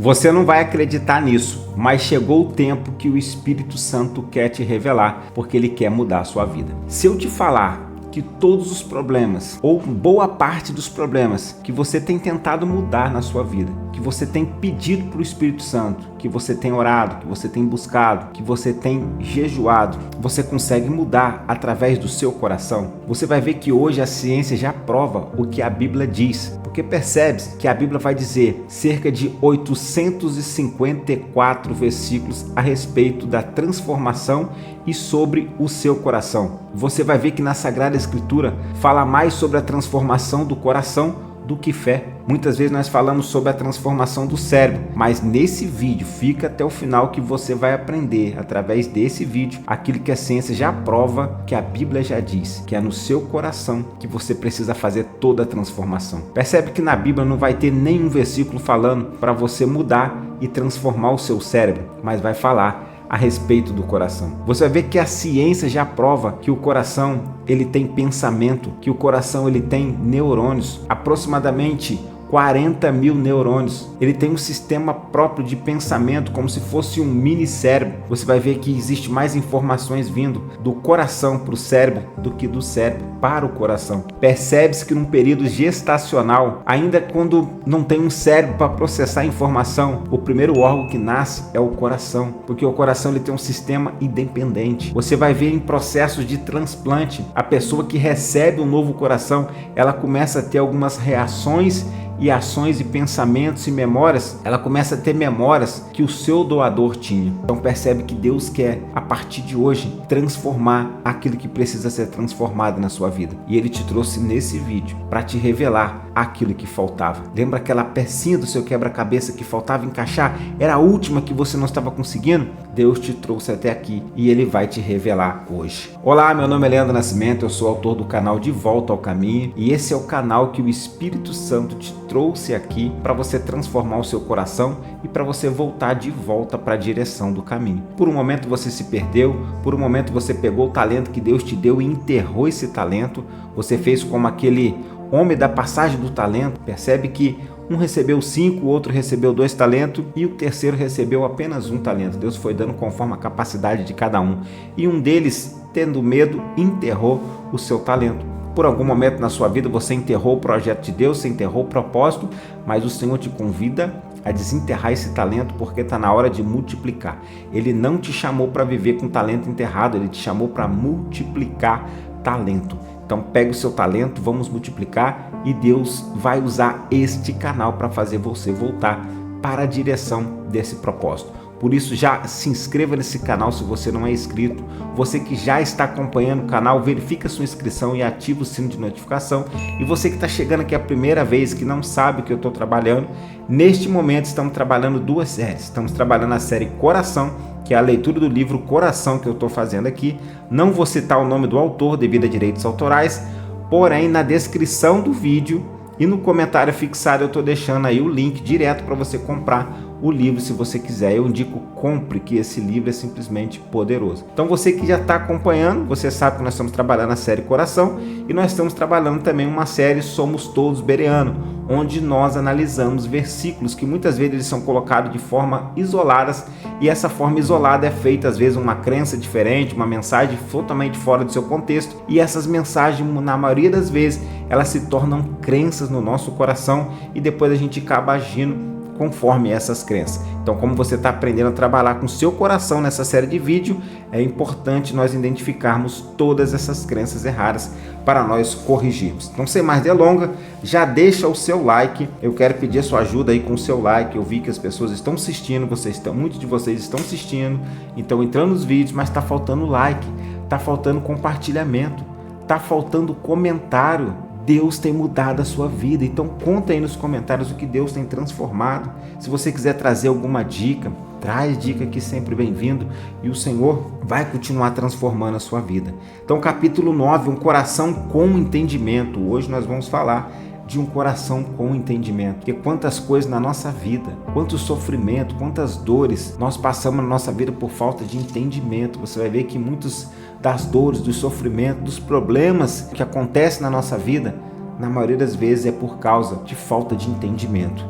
Você não vai acreditar nisso, mas chegou o tempo que o Espírito Santo quer te revelar, porque ele quer mudar a sua vida. Se eu te falar que todos os problemas, ou boa parte dos problemas que você tem tentado mudar na sua vida, que você tem pedido para o Espírito Santo, que você tem orado, que você tem buscado, que você tem jejuado, você consegue mudar através do seu coração, você vai ver que hoje a ciência já prova o que a Bíblia diz. Porque percebe-se que a Bíblia vai dizer cerca de 854 versículos a respeito da transformação e sobre o seu coração. Você vai ver que na Sagrada Escritura fala mais sobre a transformação do coração do que fé. Muitas vezes nós falamos sobre a transformação do cérebro, mas nesse vídeo, fica até o final que você vai aprender, através desse vídeo, aquilo que a ciência já prova, que a Bíblia já diz, que é no seu coração que você precisa fazer toda a transformação. Percebe que na Bíblia não vai ter nenhum versículo falando para você mudar e transformar o seu cérebro, mas vai falar a respeito do coração. Você vai ver que a ciência já prova que o coração ele tem pensamento, que o coração ele tem neurônios, aproximadamente 40 mil neurônios. Ele tem um sistema próprio de pensamento, como se fosse um mini cérebro. Você vai ver que existe mais informações vindo do coração para o cérebro do que do cérebro para o coração. Percebe-se que num período gestacional, ainda quando não tem um cérebro para processar a informação, o primeiro órgão que nasce é o coração, porque o coração ele tem um sistema independente. Você vai ver em processos de transplante, a pessoa que recebe um novo coração, ela começa a ter algumas reações e ações e pensamentos e memórias, ela começa a ter memórias que o seu doador tinha. Então percebe que Deus quer, a partir de hoje, transformar aquilo que precisa ser transformado na sua vida. E Ele te trouxe nesse vídeo para te revelar aquilo que faltava. Lembra aquela pecinha do seu quebra-cabeça que faltava encaixar? Era a última que você não estava conseguindo? Deus te trouxe até aqui e Ele vai te revelar hoje. Olá, meu nome é Leandro Nascimento, eu sou autor do canal De Volta ao Caminho e esse é o canal que o Espírito Santo te trouxe aqui para você transformar o seu coração e para você voltar de volta para a direção do caminho. Por um momento você se perdeu, por um momento você pegou o talento que Deus te deu e enterrou esse talento, você fez como aquele homem da passagem do talento. Percebe que um recebeu 5, o outro recebeu 2 talentos e o terceiro recebeu apenas 1 talento. Deus foi dando conforme a capacidade de cada um. E um deles, tendo medo, enterrou o seu talento. Por algum momento na sua vida você enterrou o projeto de Deus, você enterrou o propósito, mas o Senhor te convida a desenterrar esse talento porque está na hora de multiplicar. Ele não te chamou para viver com talento enterrado, Ele te chamou para multiplicar talento. Então pegue o seu talento, vamos multiplicar e Deus vai usar este canal para fazer você voltar para a direção desse propósito. Por isso já se inscreva nesse canal se você não é inscrito. Você que já está acompanhando o canal, verifica a sua inscrição e ativa o sino de notificação. E você que está chegando aqui a primeira vez, que não sabe o que eu estou trabalhando, neste momento estamos trabalhando 2 séries. Estamos trabalhando a série Coração, que é a leitura do livro Coração que eu estou fazendo aqui. Não vou citar o nome do autor devido a direitos autorais, porém na descrição do vídeo e no comentário fixado eu estou deixando aí o link direto para você comprar o livro se você quiser. Eu indico compre, que esse livro é simplesmente poderoso. Então você que já está acompanhando, você sabe que nós estamos trabalhando a série Coração e nós estamos trabalhando também uma série Somos Todos Bereano, onde nós analisamos versículos que muitas vezes eles são colocados de forma isoladas e essa forma isolada é feita às vezes uma crença diferente, uma mensagem totalmente fora do seu contexto e essas mensagens na maioria das vezes elas se tornam crenças no nosso coração e depois a gente acaba agindo conforme essas crenças. Então, como você está aprendendo a trabalhar com o seu coração nessa série de vídeo, é importante nós identificarmos todas essas crenças erradas para nós corrigirmos. Então, sem mais delongas, já deixa o seu like. Eu quero pedir a sua ajuda aí com o seu like. Eu vi que as pessoas estão assistindo, muitos de vocês estão assistindo, então entrando nos vídeos, mas está faltando like, está faltando compartilhamento, está faltando comentário. Deus tem mudado a sua vida, então conta aí nos comentários o que Deus tem transformado. Se você quiser trazer alguma dica, traz dica, que sempre bem-vindo e o Senhor vai continuar transformando a sua vida. Então capítulo 9, um coração com entendimento. Hoje nós vamos falar de um coração com entendimento, porque quantas coisas na nossa vida, quanto sofrimento, quantas dores nós passamos na nossa vida por falta de entendimento. Você vai ver que muitas das dores, dos sofrimentos, dos problemas que acontecem na nossa vida, na maioria das vezes é por causa de falta de entendimento.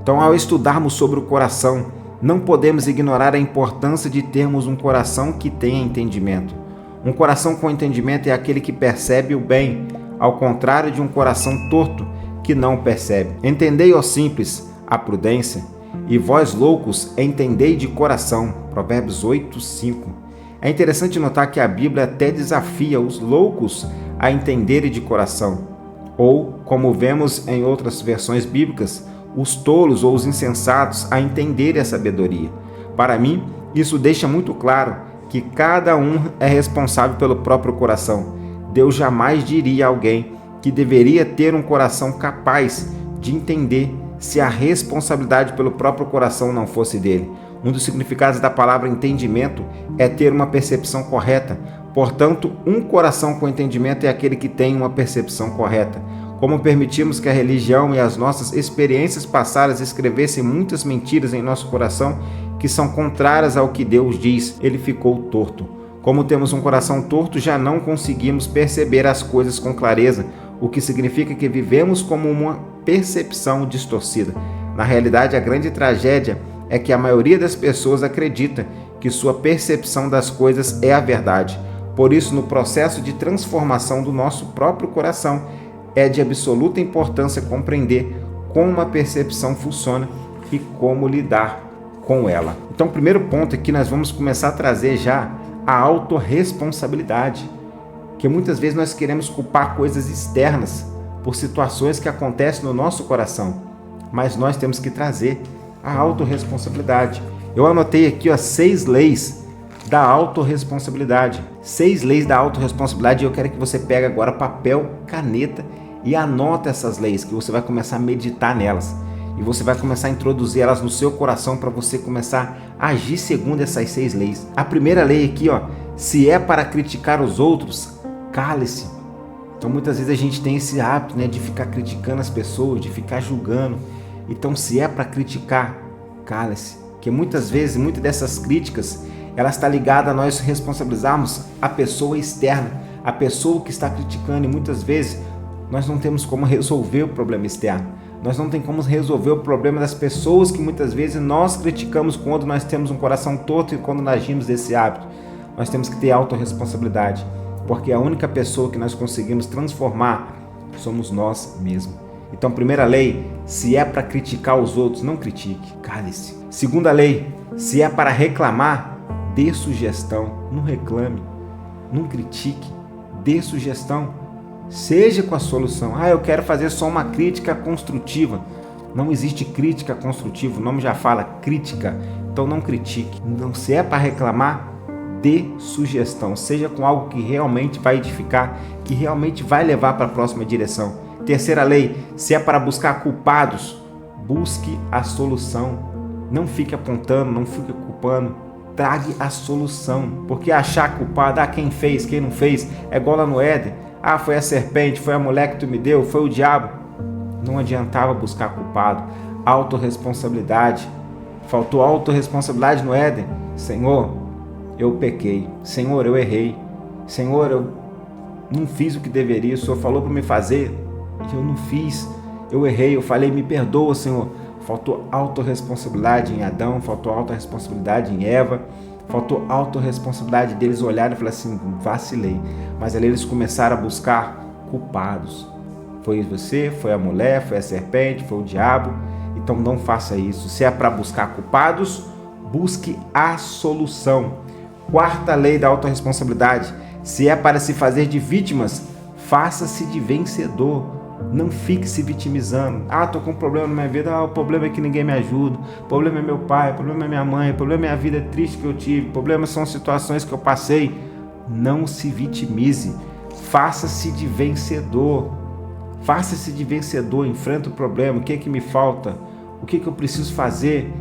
Então, ao estudarmos sobre o coração, não podemos ignorar a importância de termos um coração que tenha entendimento. Um coração com entendimento é aquele que percebe o bem, ao contrário de um coração torto que não o percebe. Entendei, ó simples, a prudência, e vós loucos, entendei de coração. Provérbios 8:5. É interessante notar que a Bíblia até desafia os loucos a entenderem de coração, ou, como vemos em outras versões bíblicas, os tolos ou os insensatos a entenderem a sabedoria. Para mim, isso deixa muito claro que cada um é responsável pelo próprio coração. Deus jamais diria a alguém que deveria ter um coração capaz de entender se a responsabilidade pelo próprio coração não fosse dele. Um dos significados da palavra entendimento é ter uma percepção correta. Portanto, um coração com entendimento é aquele que tem uma percepção correta. Como permitimos que a religião e as nossas experiências passadas escrevessem muitas mentiras em nosso coração que são contrárias ao que Deus diz, ele ficou torto. Como temos um coração torto, já não conseguimos perceber as coisas com clareza, o que significa que vivemos como uma percepção distorcida. Na realidade, a grande tragédia é que a maioria das pessoas acredita que sua percepção das coisas é a verdade. Por isso, no processo de transformação do nosso próprio coração, é de absoluta importância compreender como uma percepção funciona e como lidar com ela. Então, o primeiro ponto aqui nós vamos começar a trazer já a autorresponsabilidade, que muitas vezes nós queremos culpar coisas externas por situações que acontecem no nosso coração, mas nós temos que trazer a autorresponsabilidade. Eu anotei aqui 6 leis da autorresponsabilidade. 6 leis da autorresponsabilidade, e eu quero que você pegue agora papel, caneta e anota essas leis, que você vai começar a meditar nelas. E você vai começar a introduzir elas no seu coração para você começar a agir segundo essas 6 leis. A primeira lei aqui, se é para criticar os outros, cale-se. Então muitas vezes a gente tem esse hábito, de ficar criticando as pessoas, de ficar julgando. Então se é para criticar, cale-se. Porque muitas vezes, muitas dessas críticas, ela está ligada a nós responsabilizarmos a pessoa externa, a pessoa que está criticando, e muitas vezes nós não temos como resolver o problema externo. Nós não temos como resolver o problema das pessoas que muitas vezes nós criticamos quando nós temos um coração torto e quando nós agimos desse hábito. Nós temos que ter autorresponsabilidade, porque a única pessoa que nós conseguimos transformar somos nós mesmos. Então, primeira lei, se é para criticar os outros, não critique, cale-se. Segunda lei, se é para reclamar, dê sugestão, não reclame, não critique, dê sugestão. Seja com a solução. Eu quero fazer só uma crítica construtiva. Não existe crítica construtiva, o nome já fala crítica. Então não critique. Não, se é para reclamar, dê sugestão. Seja com algo que realmente vai edificar, que realmente vai levar para a próxima direção. Terceira lei, se é para buscar culpados, busque a solução. Não fique apontando, não fique culpando. Trague a solução. Porque achar culpado, quem fez, quem não fez, é igual lá no Éden. Foi a serpente, foi a mulher que tu me deu, foi o diabo. Não adiantava buscar culpado. Autorresponsabilidade. Faltou autorresponsabilidade no Éden. Senhor, eu pequei. Senhor, eu errei. Senhor, eu não fiz o que deveria. O Senhor falou para me fazer e eu não fiz. Eu errei, eu falei, me perdoa, Senhor. Faltou autorresponsabilidade em Adão, faltou autorresponsabilidade em Eva. Faltou autorresponsabilidade deles olharem e falar assim, vacilei. Mas ali eles começaram a buscar culpados. Foi você, foi a mulher, foi a serpente, foi o diabo. Então não faça isso. Se é para buscar culpados, busque a solução. Quarta lei da autorresponsabilidade. Se é para se fazer de vítimas, faça-se de vencedor. Não fique se vitimizando. Tô com um problema na minha vida. O problema é que ninguém me ajuda. O problema é meu pai, o problema é minha mãe, o problema é a vida triste que eu tive. O problema são situações que eu passei. Não se vitimize. Faça-se de vencedor. Faça-se de vencedor. Enfrenta o problema. O que é que me falta? O que é que eu preciso fazer?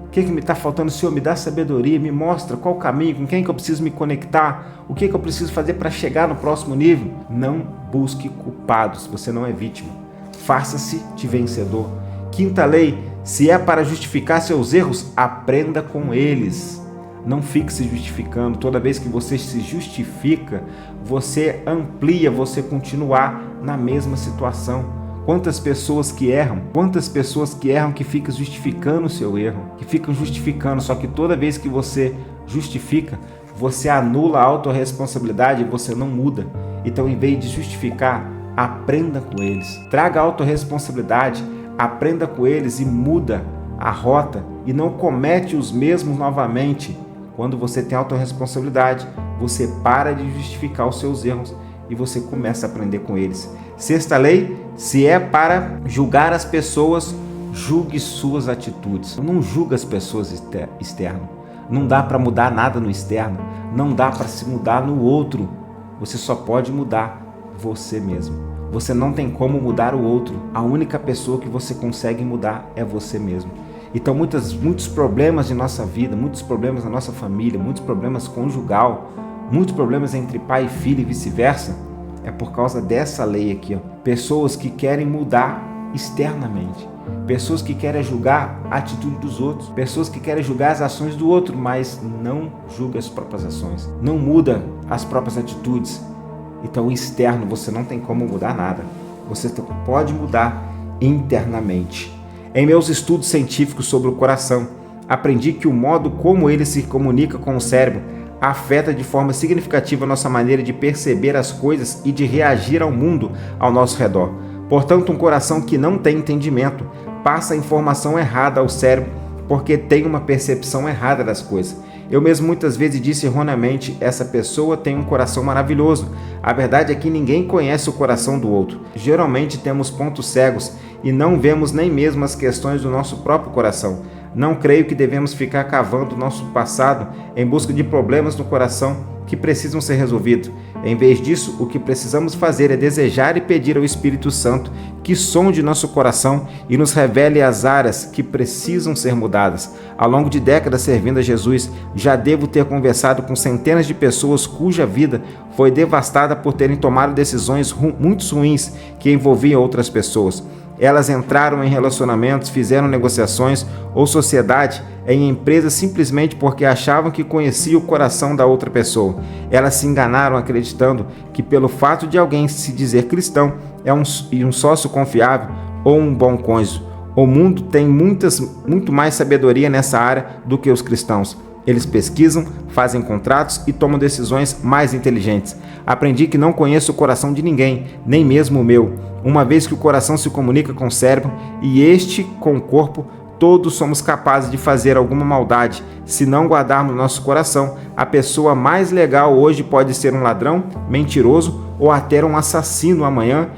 O que é que me está faltando? Senhor, me dá sabedoria, me mostra qual o caminho, com quem que eu preciso me conectar, o que é que eu preciso fazer para chegar no próximo nível. Não busque culpados, você não é vítima. Faça-se de vencedor. Quinta lei, se é para justificar seus erros, aprenda com eles. Não fique se justificando. Toda vez que você se justifica, você amplia você continuar na mesma situação. Quantas pessoas que erram que ficam justificando o seu erro, que ficam justificando, só que toda vez que você justifica, você anula a autorresponsabilidade e você não muda. Então, em vez de justificar, aprenda com eles. Traga a autorresponsabilidade, aprenda com eles e muda a rota e não comete os mesmos novamente. Quando você tem autorresponsabilidade, você para de justificar os seus erros e você começa a aprender com eles. Sexta lei: se é para julgar as pessoas, julgue suas atitudes. Não julga as pessoas externas. Não dá para mudar nada no externo. Não dá para se mudar no outro. Você só pode mudar você mesmo. Você não tem como mudar o outro. A única pessoa que você consegue mudar é você mesmo. Então muitos problemas de nossa vida, muitos problemas na nossa família, muitos problemas conjugal, muitos problemas entre pai e filho e vice-versa, é por causa dessa lei aqui, ó. Pessoas que querem mudar externamente, pessoas que querem julgar a atitude dos outros, pessoas que querem julgar as ações do outro, mas não julga as próprias ações, não muda as próprias atitudes. Então, o externo você não tem como mudar nada, você pode mudar internamente. Em meus estudos científicos sobre o coração, aprendi que o modo como ele se comunica com o cérebro afeta de forma significativa a nossa maneira de perceber as coisas e de reagir ao mundo ao nosso redor. Portanto, um coração que não tem entendimento passa a informação errada ao cérebro porque tem uma percepção errada das coisas. Eu mesmo muitas vezes disse erroneamente: essa pessoa tem um coração maravilhoso. A verdade é que ninguém conhece o coração do outro. Geralmente temos pontos cegos e não vemos nem mesmo as questões do nosso próprio coração. Não creio que devemos ficar cavando o nosso passado em busca de problemas no coração que precisam ser resolvidos. Em vez disso, o que precisamos fazer é desejar e pedir ao Espírito Santo que sonde nosso coração e nos revele as áreas que precisam ser mudadas. Ao longo de décadas servindo a Jesus, já devo ter conversado com centenas de pessoas cuja vida foi devastada por terem tomado decisões muito ruins que envolviam outras pessoas. Elas entraram em relacionamentos, fizeram negociações ou sociedade em empresas simplesmente porque achavam que conheciam o coração da outra pessoa. Elas se enganaram acreditando que pelo fato de alguém se dizer cristão é um sócio confiável ou um bom cônjuge. O mundo tem muito mais sabedoria nessa área do que os cristãos. Eles pesquisam, fazem contratos e tomam decisões mais inteligentes. Aprendi que não conheço o coração de ninguém, nem mesmo o meu, uma vez que o coração se comunica com o cérebro e este com o corpo. Todos somos capazes de fazer alguma maldade. Se não guardarmos nosso coração, a pessoa mais legal hoje pode ser um ladrão, mentiroso ou até um assassino amanhã,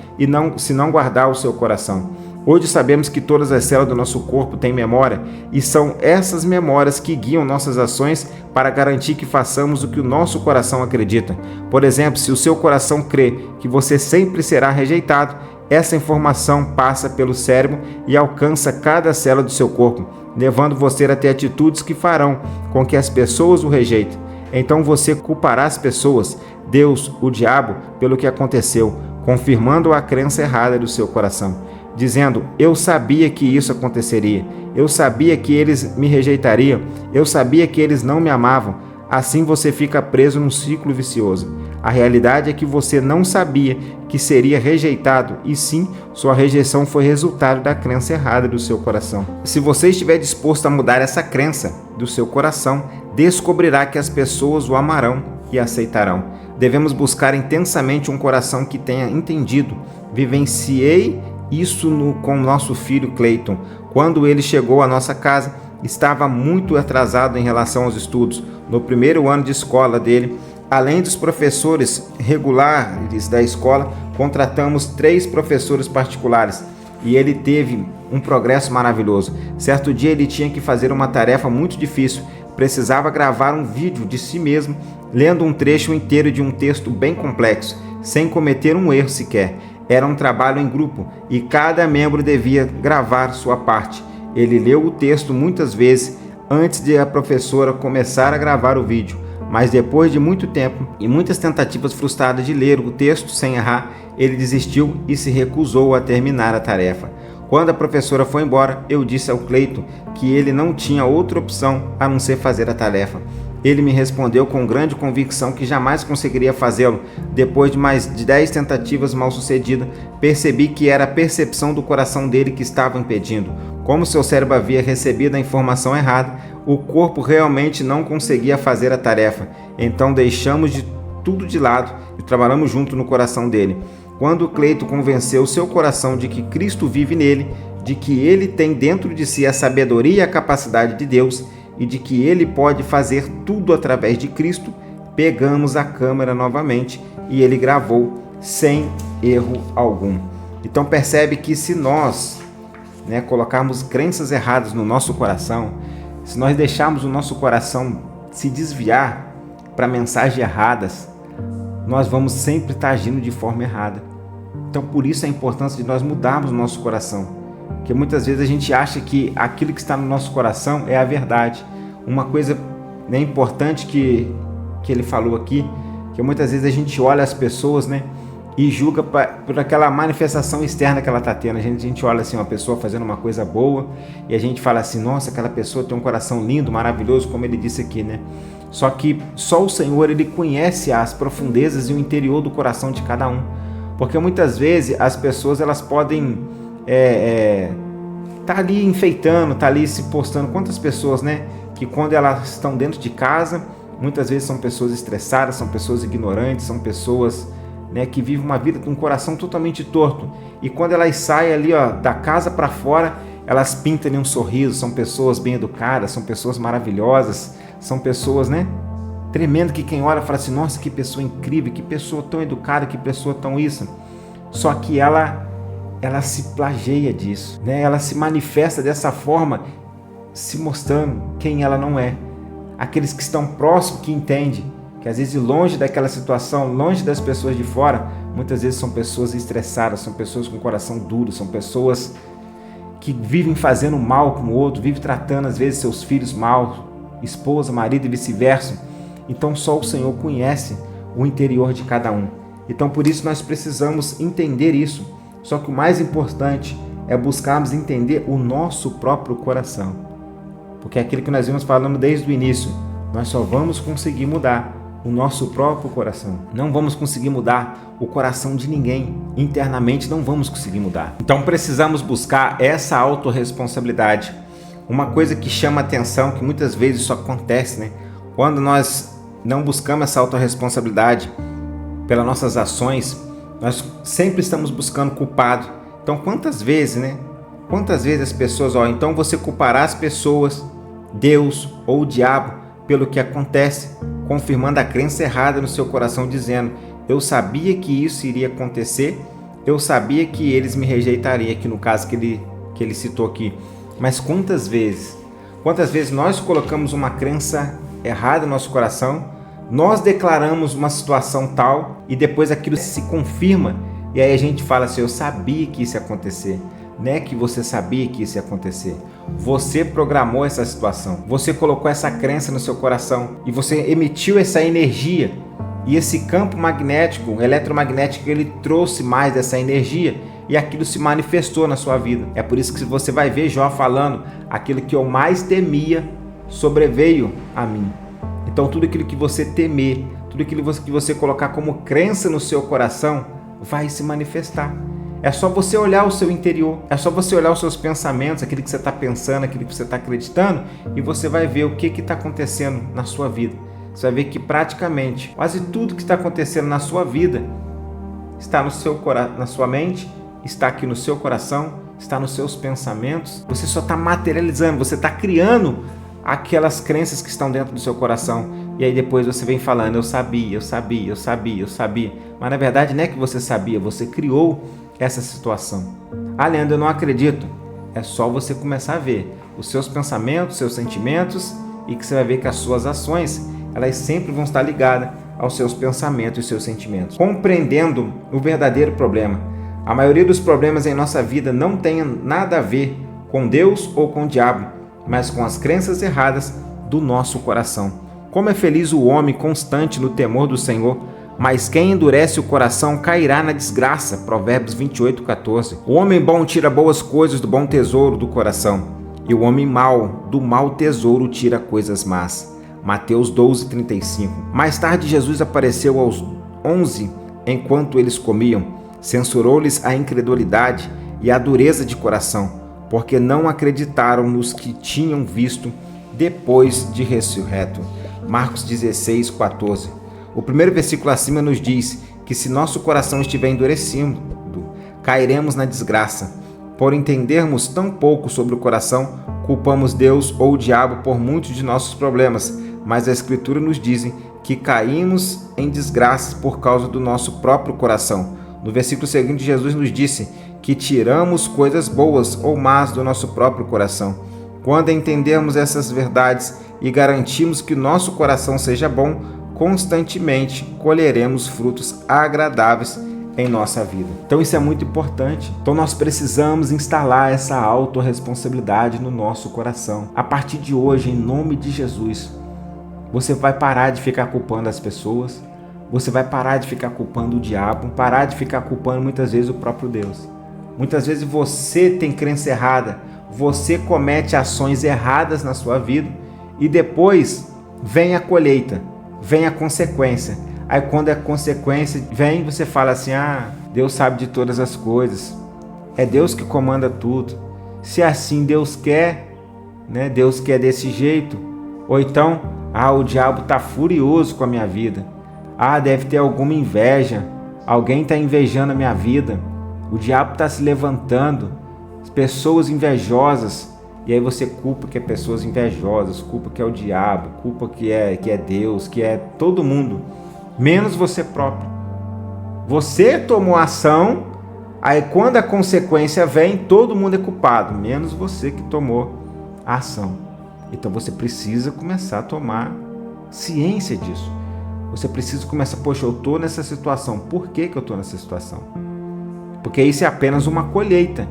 se não guardar o seu coração. Hoje sabemos que todas as células do nosso corpo têm memória e são essas memórias que guiam nossas ações para garantir que façamos o que o nosso coração acredita. Por exemplo, se o seu coração crê que você sempre será rejeitado, essa informação passa pelo cérebro e alcança cada célula do seu corpo, levando você a ter atitudes que farão com que as pessoas o rejeitem. Então você culpará as pessoas, Deus, o diabo, pelo que aconteceu, confirmando a crença errada do seu coração, dizendo: eu sabia que isso aconteceria, eu sabia que eles me rejeitariam, eu sabia que eles não me amavam. Assim você fica preso num ciclo vicioso. A realidade é que você não sabia que seria rejeitado, e sim, sua rejeição foi resultado da crença errada do seu coração. Se você estiver disposto a mudar essa crença do seu coração, descobrirá que as pessoas o amarão e aceitarão. Devemos buscar intensamente um coração que tenha entendido. Vivenciei isso com nosso filho Clayton. Quando ele chegou à nossa casa, estava muito atrasado em relação aos estudos. No primeiro ano de escola dele, além dos professores regulares da escola, contratamos 3 professores particulares e ele teve um progresso maravilhoso. Certo dia ele tinha que fazer uma tarefa muito difícil. Precisava gravar um vídeo de si mesmo, lendo um trecho inteiro de um texto bem complexo, sem cometer um erro sequer. Era um trabalho em grupo e cada membro devia gravar sua parte. Ele leu o texto muitas vezes antes de a professora começar a gravar o vídeo, mas depois de muito tempo e muitas tentativas frustradas de ler o texto sem errar, ele desistiu e se recusou a terminar a tarefa. Quando a professora foi embora, eu disse ao Clayton que ele não tinha outra opção a não ser fazer a tarefa. Ele me respondeu com grande convicção que jamais conseguiria fazê-lo. Depois de mais de 10 tentativas mal-sucedidas, percebi que era a percepção do coração dele que estava impedindo. Como seu cérebro havia recebido a informação errada, o corpo realmente não conseguia fazer a tarefa. Então deixamos tudo de lado e trabalhamos junto no coração dele. Quando Cleito convenceu seu coração de que Cristo vive nele, de que ele tem dentro de si a sabedoria e a capacidade de Deus e de que ele pode fazer tudo através de Cristo, pegamos a câmera novamente e ele gravou sem erro algum. Então percebe que se nós colocarmos crenças erradas no nosso coração, se nós deixarmos o nosso coração se desviar para mensagens erradas, nós vamos sempre estar agindo de forma errada. Então por isso a importância de nós mudarmos o nosso coração. Porque muitas vezes a gente acha que aquilo que está no nosso coração é a verdade. Uma coisa importante que ele falou aqui, que muitas vezes a gente olha as pessoas e julga por aquela manifestação externa que ela está tendo. A gente olha assim, uma pessoa fazendo uma coisa boa e a gente fala assim, nossa, aquela pessoa tem um coração lindo, maravilhoso, como ele disse aqui, Só que só o Senhor, ele conhece as profundezas e o interior do coração de cada um. Porque muitas vezes as pessoas elas podem tá ali enfeitando, tá ali se postando. Quantas pessoas, que quando elas estão dentro de casa, muitas vezes são pessoas estressadas, são pessoas ignorantes, são pessoas que vivem uma vida com um coração totalmente torto. E quando elas saem ali da casa para fora, elas pintam ali um sorriso, são pessoas bem educadas, são pessoas maravilhosas, são pessoas, tremendo, que quem olha fala assim, nossa, que pessoa incrível, que pessoa tão educada, que pessoa tão isso. Só que ela se plageia disso, Ela se manifesta dessa forma, se mostrando quem ela não é. Aqueles que estão próximos, que entendem, que às vezes longe daquela situação, longe das pessoas de fora, muitas vezes são pessoas estressadas, são pessoas com coração duro, são pessoas que vivem fazendo mal com o outro, vivem tratando às vezes seus filhos mal, esposa, marido e vice-versa. Então só o Senhor conhece o interior de cada um. Então por isso nós precisamos entender isso. Só que o mais importante é buscarmos entender o nosso próprio coração. Porque é aquilo que nós vimos falando desde o início. Nós só vamos conseguir mudar o nosso próprio coração. Não vamos conseguir mudar o coração de ninguém. Internamente não vamos conseguir mudar. Então precisamos buscar essa autorresponsabilidade. Uma coisa que chama atenção, que muitas vezes isso acontece, Quando nós não buscamos essa autorresponsabilidade pelas nossas ações, nós sempre estamos buscando culpado. Então quantas vezes, Quantas vezes as pessoas, então você culpará as pessoas, Deus ou o diabo pelo que acontece, confirmando a crença errada no seu coração, dizendo, eu sabia que isso iria acontecer, eu sabia que eles me rejeitariam, aqui no caso que ele citou aqui. Mas quantas vezes nós colocamos uma crença errada no nosso coração, nós declaramos uma situação tal e depois aquilo se confirma e aí a gente fala assim, eu sabia que isso ia acontecer. Não é que você sabia que isso ia acontecer. Você programou essa situação, você colocou essa crença no seu coração e você emitiu essa energia e esse campo magnético, eletromagnético, ele trouxe mais dessa energia e aquilo se manifestou na sua vida. É por isso que você vai ver Jó falando, aquilo que eu mais temia sobreveio a mim. Então tudo aquilo que você temer, tudo aquilo que você colocar como crença no seu coração, vai se manifestar. É só você olhar o seu interior, é só você olhar os seus pensamentos, aquilo que você está pensando, aquilo que você está acreditando, e você vai ver o que está acontecendo na sua vida. Você vai ver que praticamente quase tudo que está acontecendo na sua vida está na sua mente, está aqui no seu coração, está nos seus pensamentos. Você só está materializando, você está criando aquelas crenças que estão dentro do seu coração. E aí depois você vem falando, eu sabia. Mas na verdade não é que você sabia, você criou essa situação. Leandro, eu não acredito. É só você começar a ver os seus pensamentos, seus sentimentos, e que você vai ver que as suas ações, elas sempre vão estar ligadas aos seus pensamentos e seus sentimentos. Compreendendo o verdadeiro problema. A maioria dos problemas em nossa vida não tem nada a ver com Deus ou com o diabo, mas com as crenças erradas do nosso coração. Como é feliz o homem constante no temor do Senhor, mas quem endurece o coração cairá na desgraça. Provérbios 28:14. O homem bom tira boas coisas do bom tesouro do coração, e o homem mau do mau tesouro tira coisas más. Mateus 12:35. Mais tarde, Jesus apareceu aos 11 enquanto eles comiam. Censurou-lhes a incredulidade e a dureza de coração, porque não acreditaram nos que tinham visto depois de ressurreto. Marcos 16:14. O primeiro versículo acima nos diz que se nosso coração estiver endurecido, cairemos na desgraça. Por entendermos tão pouco sobre o coração, culpamos Deus ou o diabo por muitos de nossos problemas, mas a Escritura nos diz que caímos em desgraça por causa do nosso próprio coração. No versículo seguinte, Jesus nos disse que tiramos coisas boas ou más do nosso próprio coração. Quando entendemos essas verdades e garantimos que nosso coração seja bom, constantemente colheremos frutos agradáveis em nossa vida. Então isso é muito importante. Então nós precisamos instalar essa autorresponsabilidade no nosso coração. A partir de hoje, em nome de Jesus, você vai parar de ficar culpando as pessoas, você vai parar de ficar culpando o diabo, parar de ficar culpando muitas vezes o próprio Deus. Muitas vezes você tem crença errada, você comete ações erradas na sua vida e depois vem a colheita, vem a consequência. Aí quando a consequência vem, você fala assim, Deus sabe de todas as coisas, é Deus que comanda tudo. Se assim Deus quer, né? Deus quer desse jeito. Ou então, o diabo está furioso com a minha vida. Deve ter alguma inveja, alguém está invejando a minha vida. O diabo está se levantando, pessoas invejosas. E aí você culpa que é pessoas invejosas, culpa que é o diabo, culpa que é Deus, que é todo mundo. Menos você próprio. Você tomou ação, aí quando a consequência vem, todo mundo é culpado, menos você que tomou a ação. Então você precisa começar a tomar ciência disso. Você precisa começar, poxa, eu estou nessa situação, por que eu estou nessa situação? Porque isso é apenas uma colheita.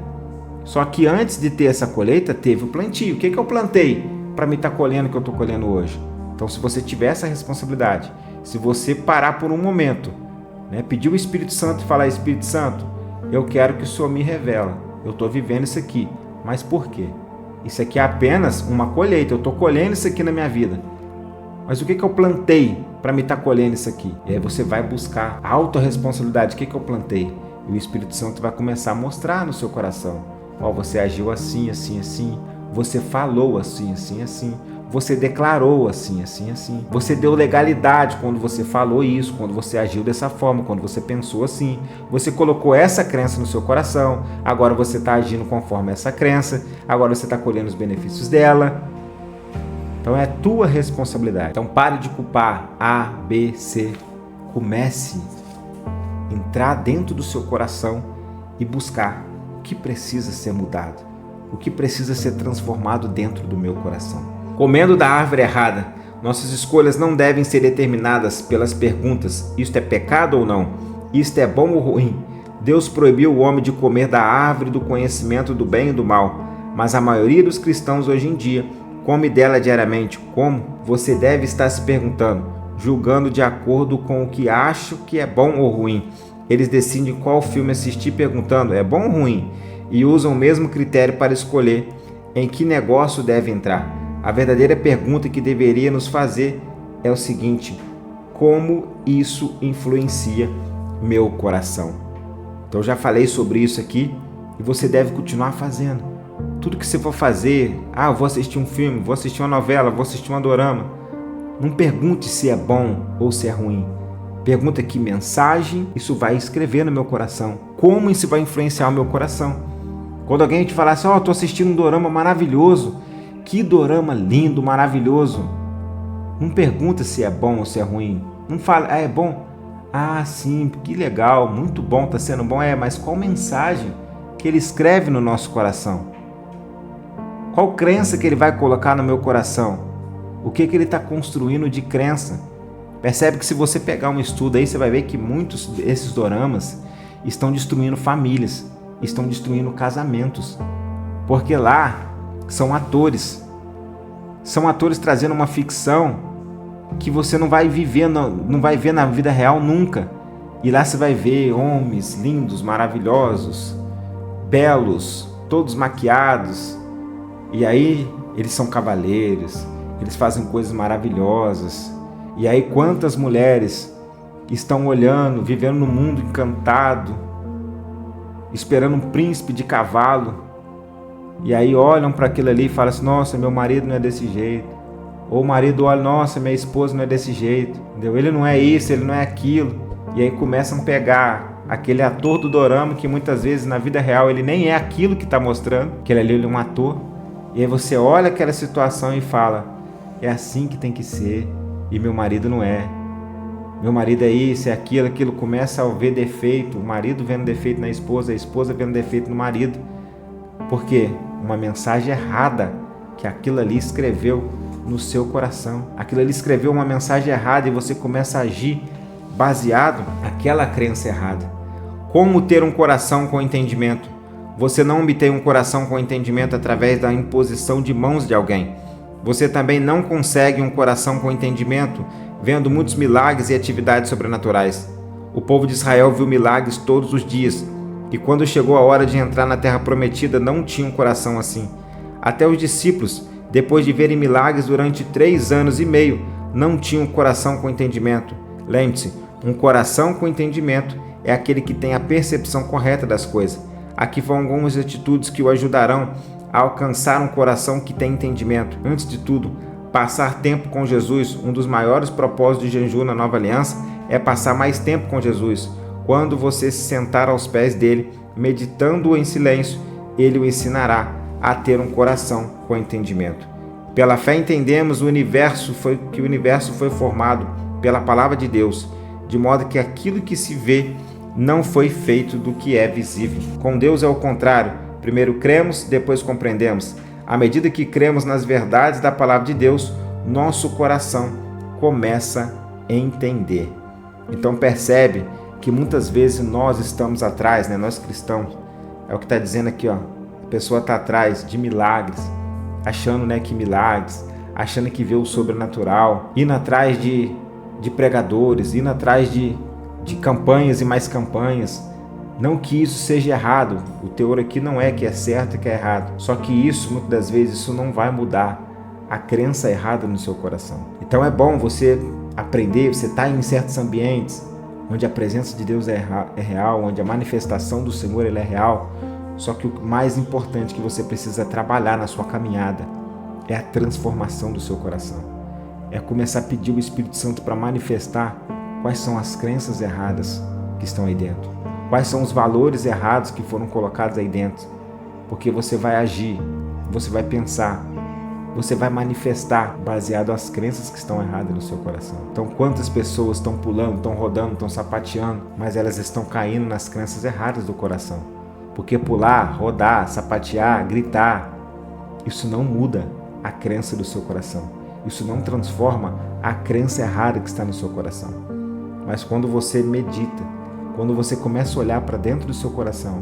Só que antes de ter essa colheita, teve o plantio. O que eu plantei para me estar colhendo o que eu estou colhendo hoje? Então se você tiver essa responsabilidade, se você parar por um momento, né, pedir o Espírito Santo e falar, Espírito Santo, eu quero que o Senhor me revela, eu estou vivendo isso aqui, mas por quê? Isso aqui é apenas uma colheita, eu estou colhendo isso aqui na minha vida, mas o que eu plantei para me estar colhendo isso aqui? E aí você vai buscar a autorresponsabilidade, o que eu plantei? E o Espírito Santo vai começar a mostrar no seu coração, você agiu assim, assim, assim, você falou assim, assim, assim, você declarou assim, assim, assim. Você deu legalidade quando você falou isso, quando você agiu dessa forma, quando você pensou assim. Você colocou essa crença no seu coração, agora você está agindo conforme essa crença, agora você está colhendo os benefícios dela. Então é tua responsabilidade. Então pare de culpar A, B, C. Comece a entrar dentro do seu coração e buscar o que precisa ser mudado, o que precisa ser transformado dentro do meu coração. Comendo da árvore errada, nossas escolhas não devem ser determinadas pelas perguntas: isto é pecado ou não? Isto é bom ou ruim? Deus proibiu o homem de comer da árvore do conhecimento do bem e do mal, mas a maioria dos cristãos hoje em dia come dela diariamente. Como? Você deve estar se perguntando, julgando de acordo com o que acho que é bom ou ruim. Eles decidem qual filme assistir perguntando, é bom ou ruim? E usam o mesmo critério para escolher em que negócio deve entrar. A verdadeira pergunta que deveria nos fazer é o seguinte: como isso influencia meu coração? Então eu já falei sobre isso aqui e você deve continuar fazendo. Tudo que você for fazer, eu vou assistir um filme, vou assistir uma novela, vou assistir um dorama. Não pergunte se é bom ou se é ruim. Pergunta que mensagem isso vai escrever no meu coração. Como isso vai influenciar o meu coração? Quando alguém te falar assim, estou assistindo um dorama maravilhoso, que dorama lindo, maravilhoso. Não pergunta se é bom ou se é ruim. Não fala, é bom? Sim, que legal, muito bom, está sendo bom. Mas qual mensagem que ele escreve no nosso coração? Qual crença que ele vai colocar no meu coração? O que ele está construindo de crença? Percebe que se você pegar um estudo aí, você vai ver que muitos desses doramas estão destruindo famílias, estão destruindo casamentos. Porque lá são atores trazendo uma ficção que você não vai viver, não vai ver na vida real nunca. E lá você vai ver homens lindos, maravilhosos, belos, todos maquiados. E aí eles são cavaleiros, eles fazem coisas maravilhosas. E aí quantas mulheres estão olhando, vivendo num mundo encantado, esperando um príncipe de cavalo, e aí olham para aquilo ali e falam assim: nossa, meu marido não é desse jeito. Ou o marido olha: nossa, minha esposa não é desse jeito, entendeu? Ele não é isso, ele não é aquilo. E aí começam a pegar aquele ator do dorama que muitas vezes na vida real ele nem é aquilo que está mostrando, que ele é um ator. E aí você olha aquela situação e fala: é assim que tem que ser, e meu marido não é. Meu marido é isso, é aquilo, aquilo. Começa a ver defeito, o marido vendo defeito na esposa, a esposa vendo defeito no marido. Por quê? Uma mensagem errada que aquilo ali escreveu no seu coração. Aquilo ali escreveu uma mensagem errada e você começa a agir baseado naquela crença errada. Como ter um coração com entendimento? Você não obtém um coração com entendimento através da imposição de mãos de alguém. Você também não consegue um coração com entendimento vendo muitos milagres e atividades sobrenaturais. O povo de Israel viu milagres todos os dias, e quando chegou a hora de entrar na terra prometida, não tinha um coração assim. Até os discípulos, depois de verem milagres durante 3 anos e meio, não tinham um coração com entendimento. Lembre-se, um coração com entendimento é aquele que tem a percepção correta das coisas. Aqui vão algumas atitudes que o ajudarão a alcançar um coração que tem entendimento. Antes de tudo, passar tempo com Jesus. Um dos maiores propósitos de jejum na Nova Aliança é passar mais tempo com Jesus. Quando você se sentar aos pés dele, meditando-o em silêncio, ele o ensinará a ter um coração com entendimento. Pela fé entendemos que o universo foi formado pela palavra de Deus, de modo que aquilo que se vê não foi feito do que é visível. Com Deus é o contrário. Primeiro cremos, depois compreendemos. À medida que cremos nas verdades da palavra de Deus, nosso coração começa a entender. Então percebe que muitas vezes nós estamos atrás, nós cristãos, é o que está dizendo aqui, a pessoa está atrás de milagres, achando que milagres, achando que vê o sobrenatural, indo atrás de pregadores, indo atrás de campanhas e mais campanhas. Não que isso seja errado, o teor aqui não é que é certo e que é errado, só que isso, muitas das vezes, isso não vai mudar a crença errada no seu coração. Então é bom você aprender, você está em certos ambientes onde a presença de Deus é real, onde a manifestação do Senhor é real, só que o mais importante que você precisa trabalhar na sua caminhada é a transformação do seu coração. É começar a pedir o Espírito Santo para manifestar quais são as crenças erradas que estão aí dentro. Quais são os valores errados que foram colocados aí dentro? Porque você vai agir, você vai pensar, você vai manifestar baseado nas crenças que estão erradas no seu coração. Então, quantas pessoas estão pulando, estão rodando, estão sapateando, mas elas estão caindo nas crenças erradas do coração. Porque pular, rodar, sapatear, gritar, isso não muda a crença do seu coração. Isso não transforma a crença errada que está no seu coração. Mas quando você medita, quando você começa a olhar para dentro do seu coração,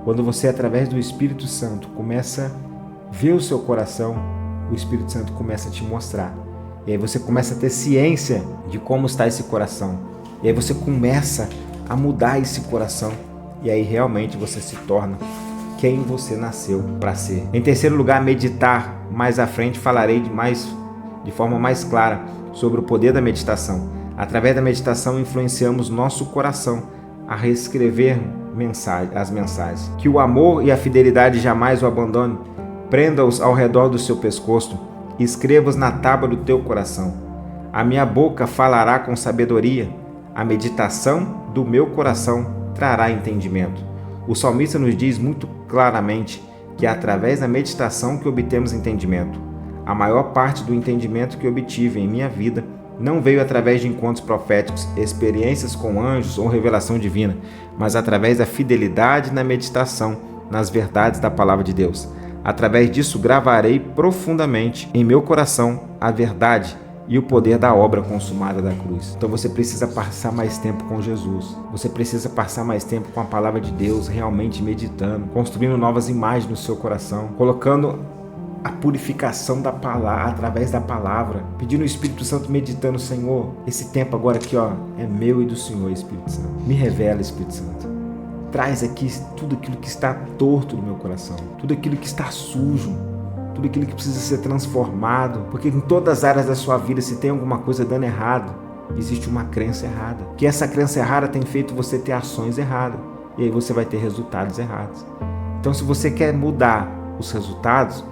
quando você, através do Espírito Santo, começa a ver o seu coração, o Espírito Santo começa a te mostrar. E aí você começa a ter ciência de como está esse coração. E aí você começa a mudar esse coração. E aí realmente você se torna quem você nasceu para ser. Em terceiro lugar, meditar. Mais à frente falarei de forma mais clara sobre o poder da meditação. Através da meditação influenciamos nosso coração a reescrever as mensagens. Que o amor e a fidelidade jamais o abandone. Prenda-os ao redor do seu pescoço e escreva-os na tábua do teu coração. A minha boca falará com sabedoria. A meditação do meu coração trará entendimento. O salmista nos diz muito claramente que é através da meditação que obtemos entendimento. A maior parte do entendimento que obtive em minha vida não veio através de encontros proféticos, experiências com anjos ou revelação divina, mas através da fidelidade na meditação nas verdades da palavra de Deus. Através disso, gravarei profundamente em meu coração a verdade e o poder da obra consumada da cruz. Então você precisa passar mais tempo com Jesus. Você precisa passar mais tempo com a palavra de Deus, realmente meditando, construindo novas imagens no seu coração, colocando a purificação da palavra, através da palavra, pedindo o Espírito Santo, meditando: Senhor, esse tempo agora aqui, é meu e do Senhor, Espírito Santo. Me revela, Espírito Santo. Traz aqui tudo aquilo que está torto no meu coração, tudo aquilo que está sujo, tudo aquilo que precisa ser transformado, porque em todas as áreas da sua vida, se tem alguma coisa dando errado, existe uma crença errada, que essa crença errada tem feito você ter ações erradas, e aí você vai ter resultados errados. Então, se você quer mudar os resultados,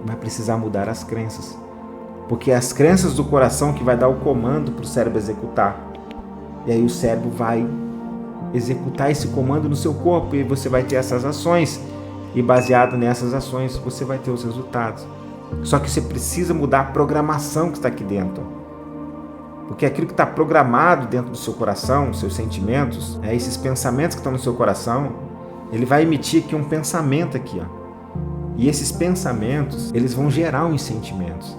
vai precisar mudar as crenças, porque é as crenças do coração que vai dar o comando para o cérebro executar, e aí o cérebro vai executar esse comando no seu corpo, e você vai ter essas ações, e baseado nessas ações você vai ter os resultados. Só que você precisa mudar a programação que está aqui dentro, porque aquilo que está programado dentro do seu coração, seus sentimentos, esses pensamentos que estão no seu coração, ele vai emitir aqui um pensamento aqui, ó. E esses pensamentos, eles vão gerar uns sentimentos,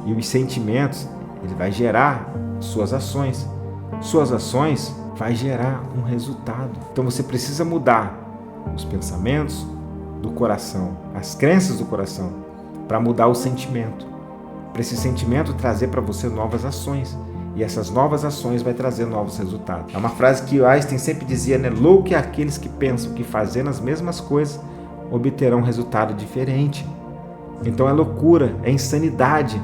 e os sentimentos, ele vai gerar suas ações vai gerar um resultado. Então você precisa mudar os pensamentos do coração, as crenças do coração, para mudar o sentimento, para esse sentimento trazer para você novas ações, e essas novas ações vai trazer novos resultados. É uma frase que o Einstein sempre dizia, né? Louco é aqueles que pensam que fazendo as mesmas coisas obterão um resultado diferente. Então é loucura, é insanidade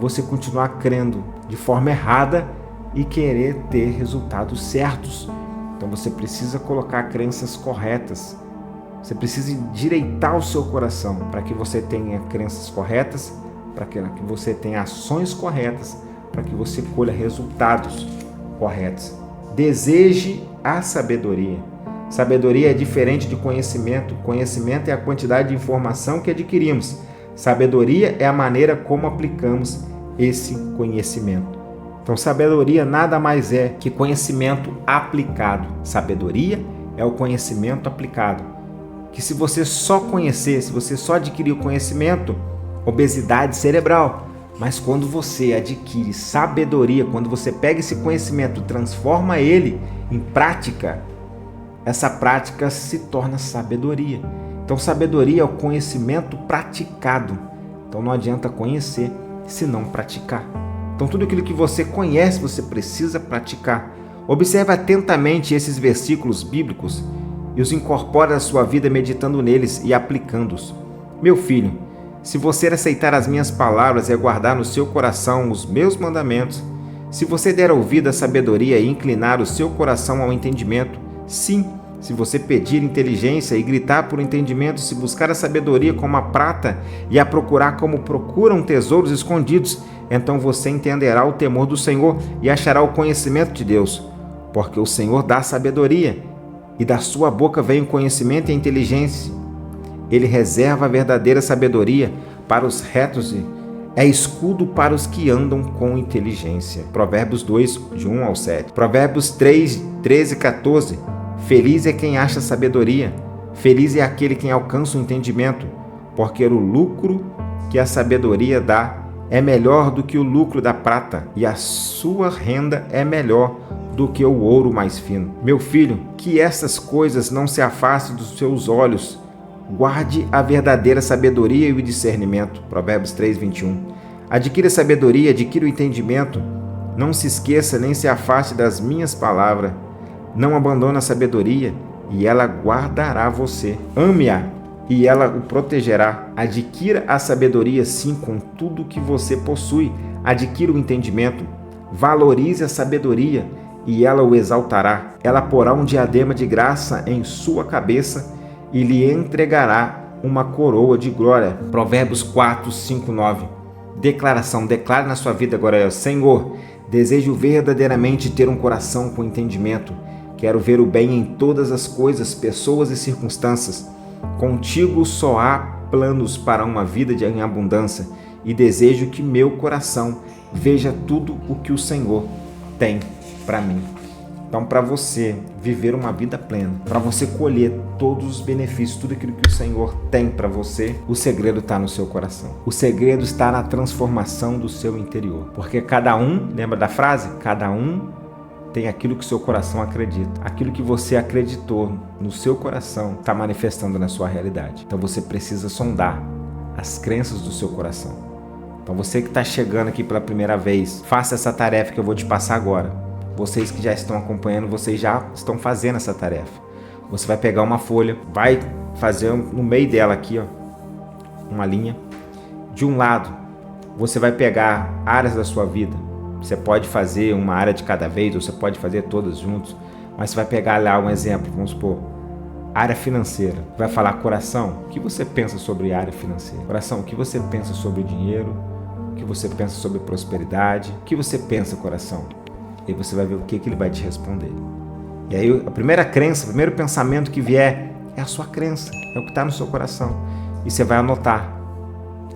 você continuar crendo de forma errada e querer ter resultados certos. Então você precisa colocar crenças corretas. Você precisa endireitar o seu coração para que você tenha crenças corretas, para que você tenha ações corretas, para que você colha resultados corretos. Deseje a sabedoria. Sabedoria é diferente de conhecimento. Conhecimento é a quantidade de informação que adquirimos. Sabedoria é a maneira como aplicamos esse conhecimento. Então, sabedoria nada mais é que conhecimento aplicado. Sabedoria é o conhecimento aplicado. Que se você só conhecer, se você só adquirir o conhecimento, obesidade cerebral. Mas quando você adquire sabedoria, quando você pega esse conhecimento, transforma ele em prática, essa prática se torna sabedoria. Então, sabedoria é o conhecimento praticado. Então, não adianta conhecer se não praticar. Então, tudo aquilo que você conhece, você precisa praticar. Observe atentamente esses versículos bíblicos e os incorpore à sua vida meditando neles e aplicando-os. Meu filho, se você aceitar as minhas palavras e guardar no seu coração os meus mandamentos, se você der ouvido à sabedoria e inclinar o seu coração ao entendimento, sim, se você pedir inteligência e gritar por entendimento, se buscar a sabedoria como a prata e a procurar como procuram tesouros escondidos, então você entenderá o temor do Senhor e achará o conhecimento de Deus. Porque o Senhor dá sabedoria, e da sua boca vem o conhecimento e a inteligência. Ele reserva a verdadeira sabedoria para os retos e é escudo para os que andam com inteligência. Provérbios 2, de 1 ao 7. Provérbios 3, 13 e 14. Feliz é quem acha sabedoria, feliz é aquele quem alcança o entendimento, porque o lucro que a sabedoria dá é melhor do que o lucro da prata, e a sua renda é melhor do que o ouro mais fino. Meu filho, que essas coisas não se afastem dos seus olhos, guarde a verdadeira sabedoria e o discernimento. Provérbios 3, 21. Adquira sabedoria, adquira o entendimento, não se esqueça nem se afaste das minhas palavras. Não abandone a sabedoria, e ela guardará você. Ame-a, e ela o protegerá. Adquira a sabedoria, sim, com tudo que você possui. Adquira o entendimento. Valorize a sabedoria, e ela o exaltará. Ela porá um diadema de graça em sua cabeça e lhe entregará uma coroa de glória. Provérbios 4, 5, 9. Declaração. Declare na sua vida agora: Senhor, desejo verdadeiramente ter um coração com entendimento. Quero ver o bem em todas as coisas, pessoas e circunstâncias. Contigo só há planos para uma vida em abundância, e desejo que meu coração veja tudo o que o Senhor tem para mim. Então, para você viver uma vida plena, para você colher todos os benefícios, tudo aquilo que o Senhor tem para você, o segredo está no seu coração. O segredo está na transformação do seu interior. Porque cada um, lembra da frase? Cada um tem aquilo que o seu coração acredita. Aquilo que você acreditou no seu coração está manifestando na sua realidade. Então você precisa sondar as crenças do seu coração. Então você que está chegando aqui pela primeira vez, faça essa tarefa que eu vou te passar agora. Vocês que já estão acompanhando, vocês já estão fazendo essa tarefa. Você vai pegar uma folha, vai fazer no meio dela aqui, ó, uma linha, De um lado, você vai pegar áreas da sua vida. Você pode fazer uma área de cada vez, ou você pode fazer todas juntos, mas você vai pegar lá um exemplo, vamos supor, área financeira. Vai falar coração, o que você pensa sobre área financeira? Coração, o que você pensa sobre dinheiro? O que você pensa sobre prosperidade? O que você pensa, coração? E aí você vai ver o que ele vai te responder. E aí a primeira crença, o primeiro pensamento que vier é a sua crença, é o que está no seu coração. E você vai anotar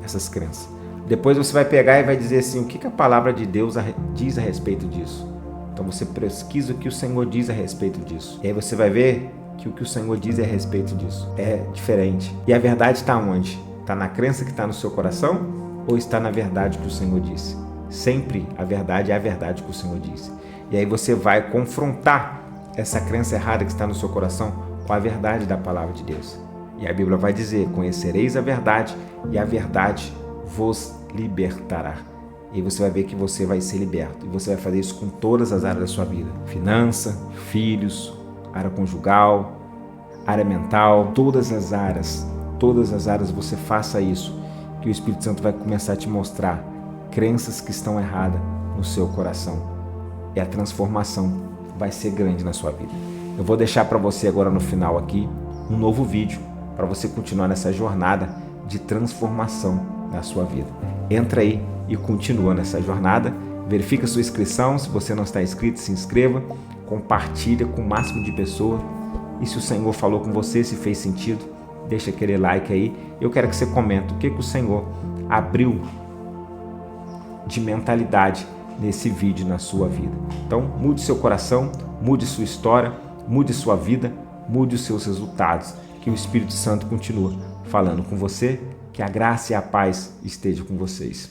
essas crenças. Depois você vai pegar e vai dizer assim, o que a palavra de Deus diz a respeito disso? Então você pesquisa o que o Senhor diz a respeito disso. E aí você vai ver que o que o Senhor diz a respeito disso é diferente. E a verdade está onde? Está na crença que está no seu coração ou está na verdade que o Senhor disse? Sempre a verdade é a verdade que o Senhor disse. E aí você vai confrontar essa crença errada que está no seu coração com a verdade da palavra de Deus. E a Bíblia vai dizer, conhecereis a verdade e a verdade vos libertará. E você vai ver que você vai ser liberto. E você vai fazer isso com todas as áreas da sua vida. Finança, filhos, área conjugal, área mental, todas as áreas você faça isso. Que o Espírito Santo vai começar a te mostrar crenças que estão erradas no seu coração. E a transformação vai ser grande na sua vida. Eu vou deixar para você agora no final aqui um novo vídeo para você continuar nessa jornada de transformação na sua vida. Entra aí e continua nessa jornada. Verifica sua inscrição. Se você não está inscrito, se inscreva. Compartilha com o máximo de pessoas. E se o Senhor falou com você, se fez sentido, deixa aquele like aí. Eu quero que você comente o que o Senhor abriu de mentalidade nesse vídeo na sua vida. Então, mude seu coração, mude sua história, mude sua vida, mude os seus resultados. Que o Espírito Santo continue falando com você. Que a graça e a paz estejam com vocês.